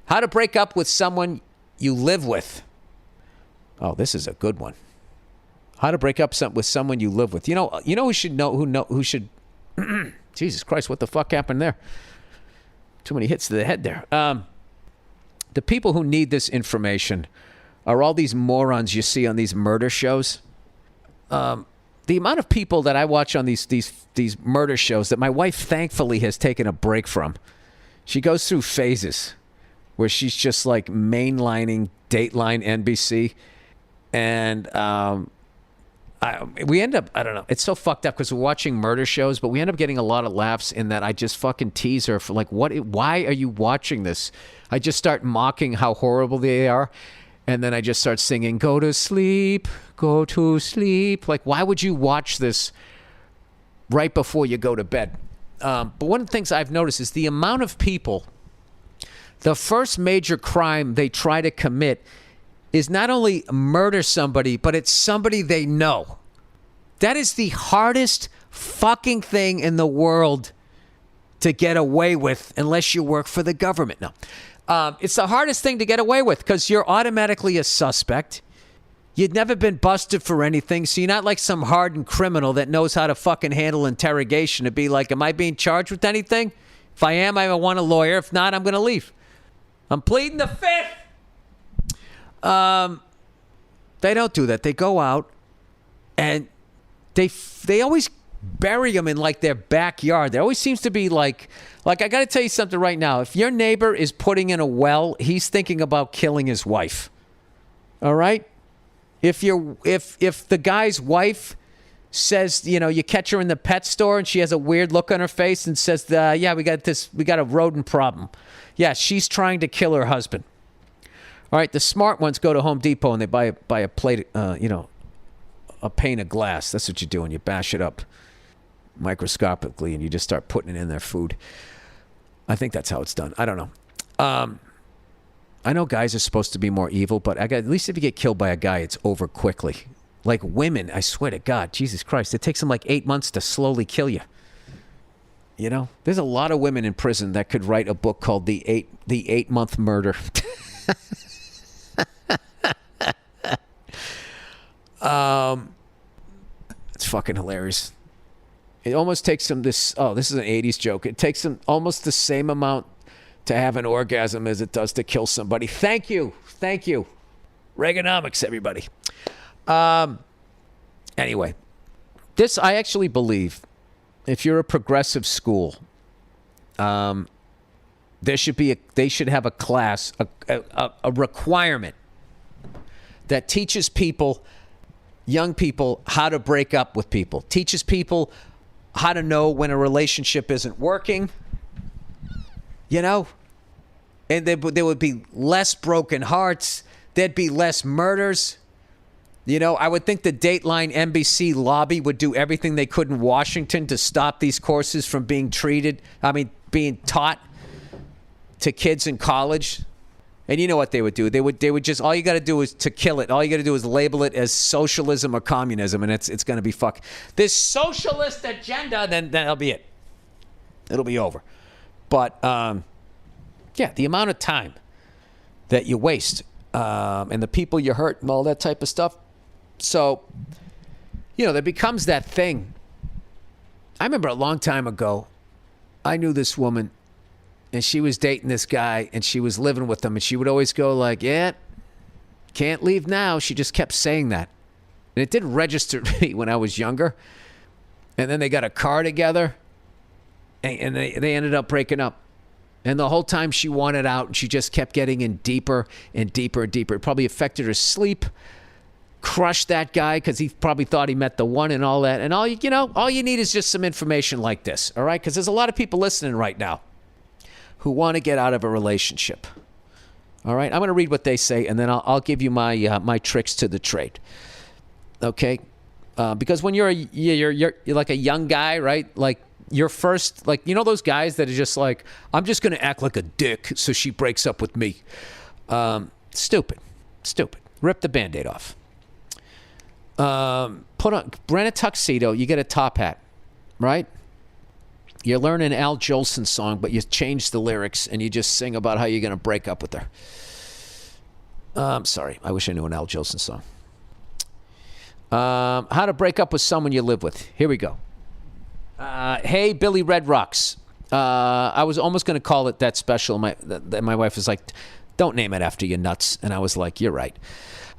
How to break up with someone you live with. Oh, this is a good one. How to break up with someone you live with. You know who should who should Jesus Christ, what the fuck happened there? Too many hits to the head there. The people who need this information are all these morons you see on these murder shows. The amount of people that I watch on these murder shows that my wife thankfully has taken a break from. She goes through phases where she's just like mainlining Dateline NBC. And we end up, I don't know, it's so fucked up because we're watching murder shows, but we end up getting a lot of laughs in that I just fucking tease her for like, why are you watching this? I just start mocking how horrible they are. And then I just start singing, go to sleep, go to sleep. Like, why would you watch this right before you go to bed? But one of the things I've noticed is the amount of people, the first major crime they try to commit is not only murder somebody, but it's somebody they know. That is the hardest fucking thing in the world to get away with unless you work for the government. No. It's the hardest thing to get away with because you're automatically a suspect. You'd never been busted for anything, so you're not like some hardened criminal that knows how to fucking handle interrogation to be like, am I being charged with anything? If I am, I want a lawyer. If not, I'm going to leave. I'm pleading the fifth. They don't do that. They go out and they always bury them in like their backyard. There always seems to be like I got to tell you something right now. If your neighbor is putting in a well, he's thinking about killing his wife. All right? If the guy's wife says, you catch her in the pet store and she has a weird look on her face and says, yeah, we got a rodent problem. Yeah, she's trying to kill her husband. All right, the smart ones go to Home Depot and they buy a plate, a pane of glass. That's what you do, and you bash it up microscopically and you just start putting it in their food. I think that's how it's done. I don't know. I know guys are supposed to be more evil, but at least if you get killed by a guy, it's over quickly. Like women, I swear to God, Jesus Christ, it takes them like 8 months to slowly kill you. There's a lot of women in prison that could write a book called The 8-Month Murder. It's fucking hilarious. It almost takes them this is an 80s joke. It takes them almost the same amount to have an orgasm as it does to kill somebody. Thank you. Reaganomics, everybody. Anyway, this I actually believe, if you're a progressive school, they should have a class, a requirement that teaches young people how to break up with people, teaches people how to know when a relationship isn't working, and there would be less broken hearts, there'd be less murders. I would think the Dateline NBC lobby would do everything they could in Washington to stop these courses from being being taught to kids in college. And you know what they would do? They would just, all you got to do is to kill it. All you got to do is label it as socialism or communism, and it's going to be this socialist agenda. Then that'll be it. It'll be over. But the amount of time that you waste and the people you hurt and all that type of stuff. So, there becomes that thing. I remember a long time ago, I knew this woman. And she was dating this guy, and she was living with him, and she would always go like, yeah, can't leave now. She just kept saying that. And it didn't register to me when I was younger. And then they got a car together, and they ended up breaking up. And the whole time she wanted out, and she just kept getting in deeper and deeper and deeper. It probably affected her sleep, crushed that guy because he probably thought he met the one and all that. And all you need is just some information like this, all right? Because there's a lot of people listening right now who want to get out of a relationship. All right, I'm going to read what they say, and then I'll give you my tricks to the trade. Okay, because when you're like a young guy, right? Like your first, those guys that are just like, I'm just going to act like a dick so she breaks up with me. Stupid. Rip the Band-Aid off. Rent a tuxedo. You get a top hat, right? You're learning Al Jolson's song, but you change the lyrics and you just sing about how you're going to break up with her. I'm sorry. I wish I knew an Al Jolson song. How to break up with someone you live with. Here we go. Hey, Billy Red Rocks. I was almost going to call it that special. My wife was like, don't name it after your nuts. And I was like, you're right.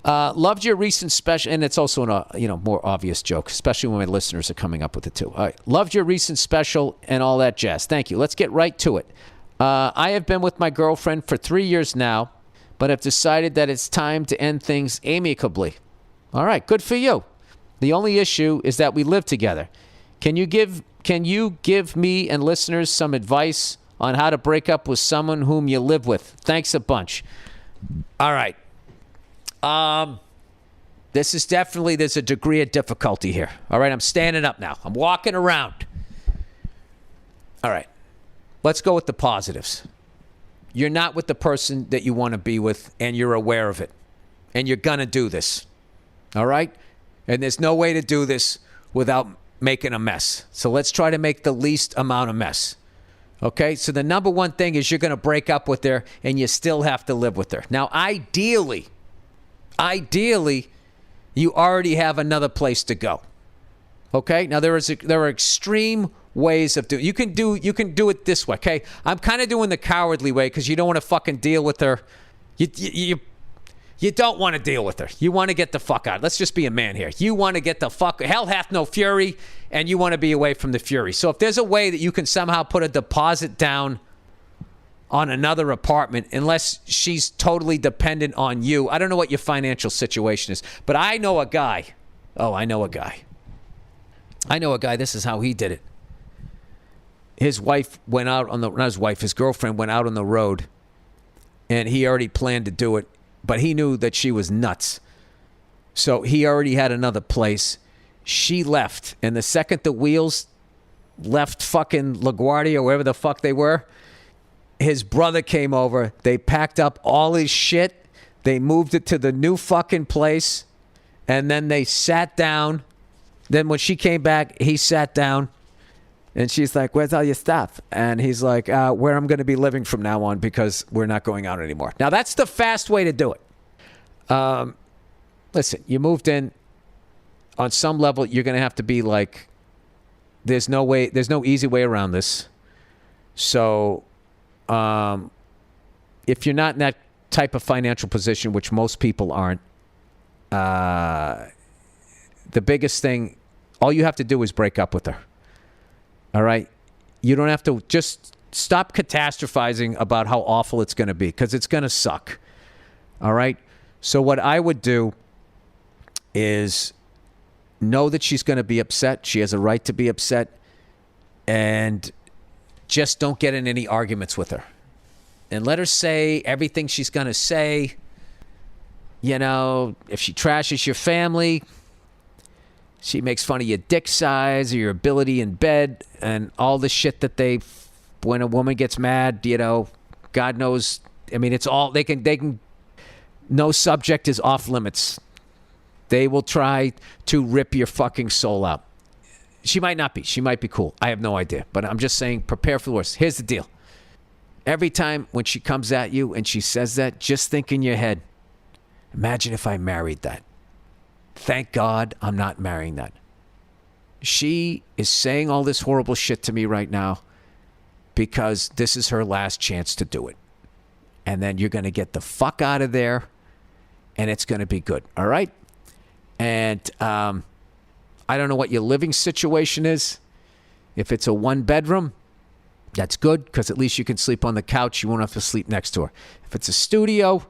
Loved your recent special, and it's also a more obvious joke, especially when my listeners are coming up with it too. All right. Loved your recent special and all that jazz. Thank you. Let's get right to it. I have been with my girlfriend for 3 years now, but have decided that it's time to end things amicably. All right, good for you. The only issue is that we live together. Can you give me and listeners some advice on how to break up with someone whom you live with? Thanks a bunch. All right. This is definitely, there's a degree of difficulty here. All right, I'm standing up now. I'm walking around. All right, let's go with the positives. You're not with the person that you want to be with, and you're aware of it. And you're going to do this. All right? And there's no way to do this without making a mess. So let's try to make the least amount of mess. Okay? So the number one thing is you're going to break up with her, and you still have to live with her. Now, ideally, you already have another place to go. Okay? Now, there are extreme ways of doing. You can do it this way. Okay? I'm kind of doing the cowardly way because you don't want to fucking deal with her. You don't want to deal with her. You want to get the fuck out. Let's just be a man here. You want to get the fuck. Hell hath no fury, and you want to be away from the fury. So if there's a way that you can somehow put a deposit down on another apartment, unless she's totally dependent on you. I don't know what your financial situation is, but I know a guy. Oh, I know a guy. This is how he did it. His wife went out on his girlfriend went out on the road, and he already planned to do it, but he knew that she was nuts. So he already had another place. She left, and the second the wheels left fucking LaGuardia or wherever the fuck they were, his brother came over. They packed up all his shit. They moved it to the new fucking place, and then they sat down. Then when she came back, he sat down, and she's like, where's all your stuff? And he's like, where I'm going to be living from now on because we're not going out anymore. Now, that's the fast way to do it. Listen, you moved in. On some level, you're going to have to be like, there's no easy way around this. So if you're not in that type of financial position, which most people aren't, the biggest thing, all you have to do is break up with her. All right? You don't have to, just stop catastrophizing about how awful it's going to be, because it's going to suck. All right? So what I would do is know that she's going to be upset. She has a right to be upset. And just don't get in any arguments with her. And let her say everything she's going to say. You know, if she trashes your family, she makes fun of your dick size or your ability in bed and all the shit that when a woman gets mad, you know, God knows. I mean, it's all, they can, no subject is off limits. They will try to rip your fucking soul out. She might not be. She might be cool. I have no idea. But I'm just saying, prepare for the worst. Here's the deal. Every time when she comes at you and she says that, just think in your head, imagine if I married that. Thank God I'm not marrying that. She is saying all this horrible shit to me right now because this is her last chance to do it. And then you're going to get the fuck out of there and it's going to be good. All right? And I don't know what your living situation is. If it's a one bedroom, that's good because at least you can sleep on the couch. You won't have to sleep next to her. If it's a studio,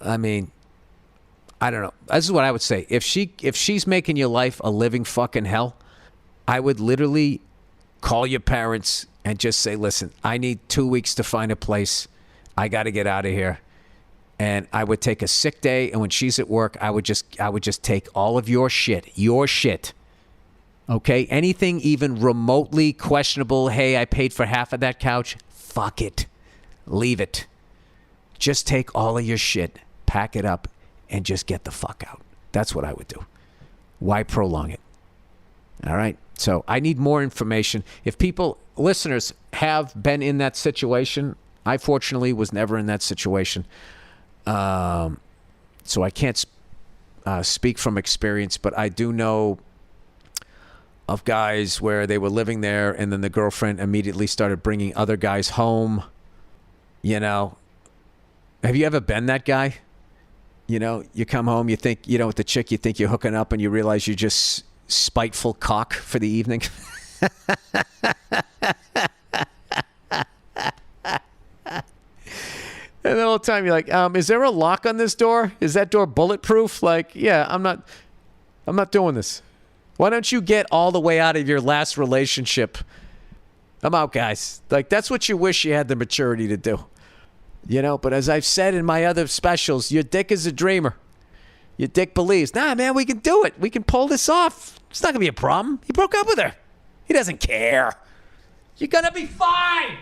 I mean, I don't know. This is what I would say. If she's making your life a living fucking hell, I would literally call your parents and just say, listen, I need 2 weeks to find a place. I got to get out of here. And I would take a sick day, and when she's at work, I would just take all of your shit. Okay? Anything even remotely questionable, hey, I paid for half of that couch, fuck it. Leave it. Just take all of your shit, pack it up, and just get the fuck out. That's what I would do. Why prolong it? All right? So I need more information. If people, listeners, have been in that situation, I fortunately was never in that situation. So I can't speak from experience, but I do know of guys where they were living there and then the girlfriend immediately started bringing other guys home. You know, have you ever been that guy? You know, you come home, you think, you know, with the chick, you think you're hooking up and you realize you're just spiteful cock for the evening. And the whole time you're like, is there a lock on this door? Is that door bulletproof? Like, yeah, I'm not doing this. Why don't you get all the way out of your last relationship? I'm out, guys. Like, that's what you wish you had the maturity to do. You know, but as I've said in my other specials, your dick is a dreamer. Your dick believes, nah, man, we can do it. We can pull this off. It's not going to be a problem. He broke up with her. He doesn't care. You're going to be fine.